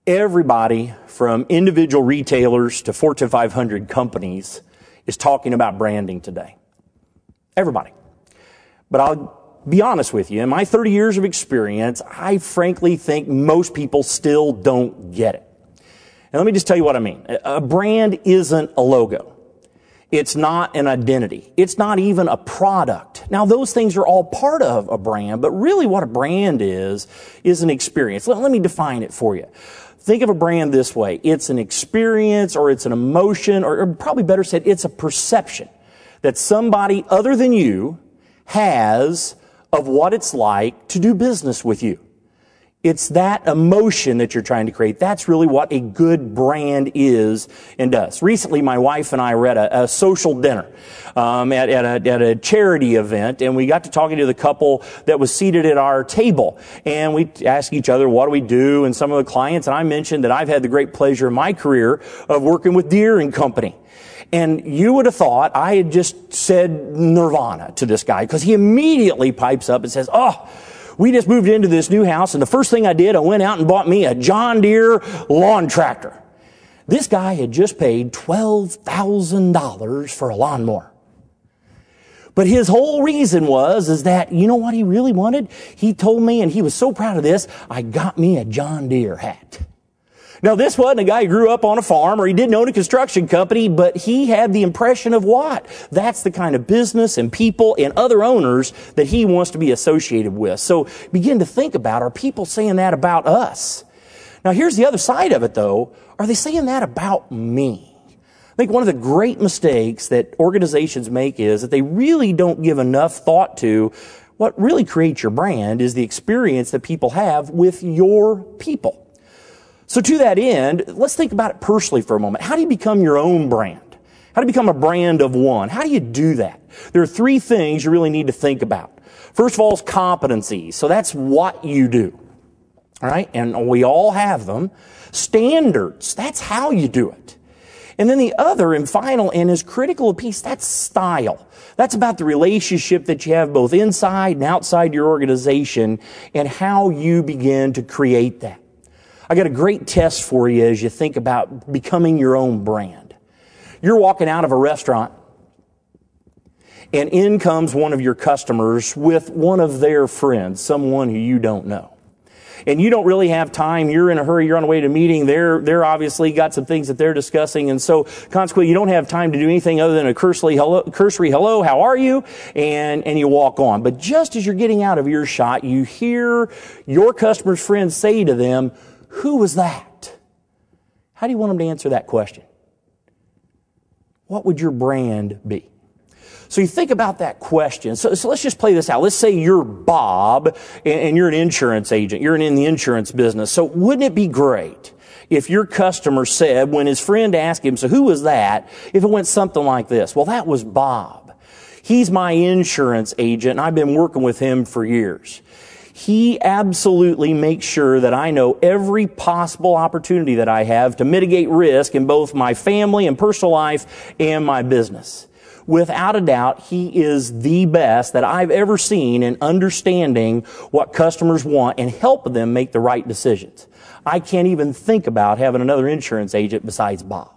Everybody from individual retailers to Fortune 500 companies is talking about branding today. Everybody. But I'll be honest with you, in my 30 years of experience, I frankly think most people still don't get it. And let me just tell you what I mean. A brand isn't a logo. It's not an identity. It's not even a product. Now, those things are all part of a brand, but really what a brand is an experience. Let me define it for you. Think of a brand this way. It's an experience, or it's an emotion, or probably better said, it's a perception that somebody other than you has of what it's like to do business with you. It's that emotion that you're trying to create. That's really what a good brand is and does. Recently, my wife and I were at a social dinner at a charity event, and we got to talking to the couple that was seated at our table. And we asked each other, what do we do? And some of the clients, and I mentioned that I've had the great pleasure in my career of working with Deere and Company. And you would have thought I had just said nirvana to this guy, because he immediately pipes up and says, we just moved into this new house, and the first thing I did, I went out and bought me a John Deere lawn tractor. This guy had just paid $12,000 for a lawnmower. But his whole reason is that, you know what he really wanted? He told me, and he was so proud of this, I got me a John Deere hat. Now, this wasn't a guy who grew up on a farm, or he didn't own a construction company, but he had the impression of what? That's the kind of business and people and other owners that he wants to be associated with. So begin to think about, are people saying that about us? Now, here's the other side of it, though. Are they saying that about me? I think one of the great mistakes that organizations make is that they really don't give enough thought to what really creates your brand is the experience that people have with your people. So to that end, let's think about it personally for a moment. How do you become your own brand? How do you become a brand of one? How do you do that? There are three things you really need to think about. First of all is competencies. So that's what you do. All right? And we all have them. Standards. That's how you do it. And then the other and final and as critical a piece, that's style. That's about the relationship that you have both inside and outside your organization and how you begin to create that. I got a great test for you as you think about becoming your own brand. You're walking out of a restaurant, and in comes one of your customers with one of their friends, someone who you don't know. And you don't really have time. You're in a hurry. You're on the way to a meeting. They're obviously got some things that they're discussing. And so consequently, you don't have time to do anything other than a cursory hello, how are you? And you walk on. But just as you're getting out of earshot, you hear your customer's friend say to them, who was that? How do you want them to answer that question? What would your brand be? So you think about that question. So let's just play this out. Let's say you're Bob and you're an insurance agent. You're in the insurance business. So wouldn't it be great if your customer said, when his friend asked him, so who was that? If it went something like this. Well, that was Bob. He's my insurance agent, and I've been working with him for years. He absolutely makes sure that I know every possible opportunity that I have to mitigate risk in both my family and personal life and my business. Without a doubt, he is the best that I've ever seen in understanding what customers want and help them make the right decisions. I can't even think about having another insurance agent besides Bob.